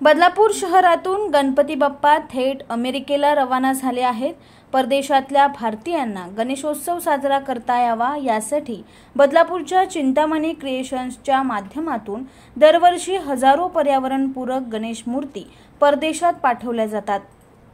बदलापूर शहरातून गणपती बाप्पा थेट अमेरिकेला रवाना झाले आहेत। परदेशातल्या भारतीयांना गणेशोत्सव साजरा करता यावा यासाठी बदलापूरच्या चिंतामणी क्रिएशन्सच्या माध्यमातून दरवर्षी हजारो पर्यावरणपूरक गणेश मूर्ती परदेशात पाठवल्या जातात।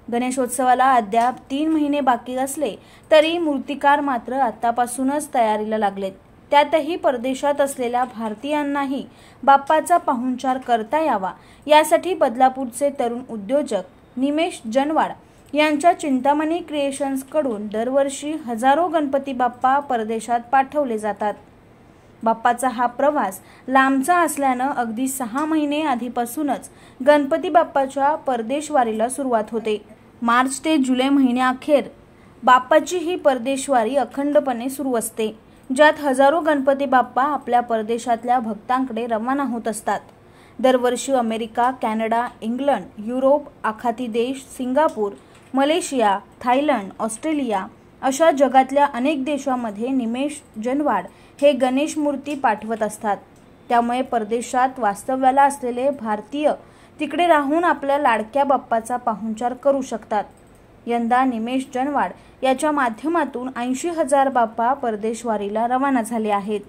गणेशोत्सवाला अद्याप 3 महिने बाकी असले तरी मूर्तिकार मात्र आतापासूनच तयारीला लागलेत। त्यातही परदेशात असलेल्या भारतीयांनाही बाप्पाचा पाहुणचार करता यावा यासाठी बदलापूरचे तरुण उद्योजक निमेश जनवाड यांच्या चिंतामणी क्रिएशन्स कडून दरवर्षी हजारो गणपती बाप्पा परदेशात पाठवले जातात। बाप्पाचा हा प्रवास लांबचा असल्यानं अगदी 6 महिने आधीपासूनच गणपती बाप्पाच्या परदेशवारीला सुरुवात होते। मार्च ते जुलै महिन्याअखेर बाप्पाची ही परदेशवारी अखंडपणे सुरू असते, ज्यात हजारो गणपती बाप्पा आपल्या परदेशातल्या भक्तांकडे रवाना होत असतात। दरवर्षी अमेरिका, कॅनडा, इंग्लंड, युरोप, आखाती देश, सिंगापूर, मलेशिया, थायलंड, ऑस्ट्रेलिया अशा जगातल्या अनेक देशांमध्ये निमेश जनवाड हे गणेश मूर्ती पाठवत असतात। त्यामुळे परदेशात वास्तव्याला असलेले भारतीय तिकडे राहून आपल्या लाडक्या बाप्पाचा पाहुणचार करू शकतात। यंदा निमेश जनवाड याच्या माध्यमातून 80,000 बाप्पा परदेशवारीला रवाना झाले आहेत।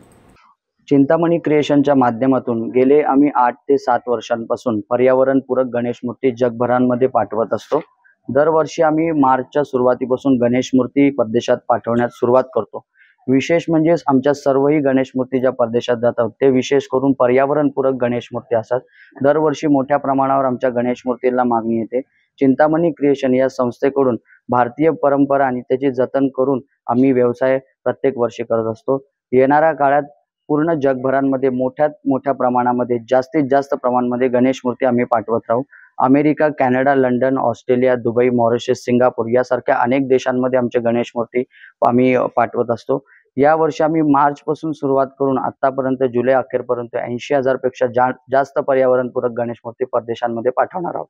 चिंतामणी क्रिएशनच्या माध्यमातून गेले आम्ही 8 ते 7 वर्षांपासून पर्यावरणपूरक गणेश मूर्ती जगभरामध्ये पाठवत असतो। दरवर्षी आम्ही मार्चच्या सुरुवातीपासून गणेश मूर्ती परदेशात पाठवण्यास सुरुवात करतो। विशेष म्हणजे आमच्या सर्वही गणेश मूर्ती ज्या परदेशात जातात ते विशेष करून पर्यावरणपूरक गणेश मूर्ती असतात। दरवर्षी मोठ्या प्रमाणावर आमच्या गणेश मूर्तीला मागणी येते। चिंतामणी क्रिएशन या संस्थेकडून भारतीय परंपरा आणि त्याचे जतन करून आम्ही व्यवसाय प्रत्येक वर्षी करत असतो। येणाऱ्या काळात पूर्ण जगभरामध्ये मोठ्या प्रमाणामध्ये जास्तीत जास्त प्रमाणामध्ये गणेश मूर्ती आम्ही पाठवत राहू। America, Canada, London, Australia, Dubai, Mauritius, Singapore यासारख्या अनेक देशांमध्ये आमचे गणेश मूर्ती आम्ही पाठवत असतो। या वर्षी आम्ही मार्च पासून सुरुवात करून आतापर्यंत जुलै अखेरपर्यंत 80,000 पेक्षा जास्त पर्यावरणपूरक गणेश मूर्ती परदेशांमध्ये पाठवणार आहोत।